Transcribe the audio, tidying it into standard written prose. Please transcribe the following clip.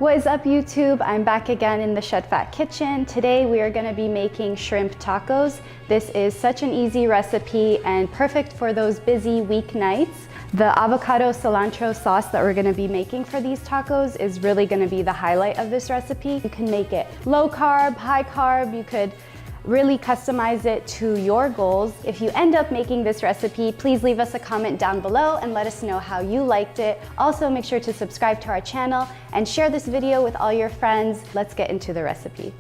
What is up, YouTube? I'm back again in the Shed Fat kitchen. Today we are going to be making shrimp tacos. This is such an easy recipe and perfect for those busy weeknights. The avocado cilantro sauce that we're going to be making for these tacos is really going to be the highlight of this recipe. You can make it low carb, high carb. You could really customize it to your goals. If you end up making this recipe, please leave us a comment down below and let us know how you liked it. Also, make sure to subscribe to our channel and share this video with all your friends. Let's get into the recipe.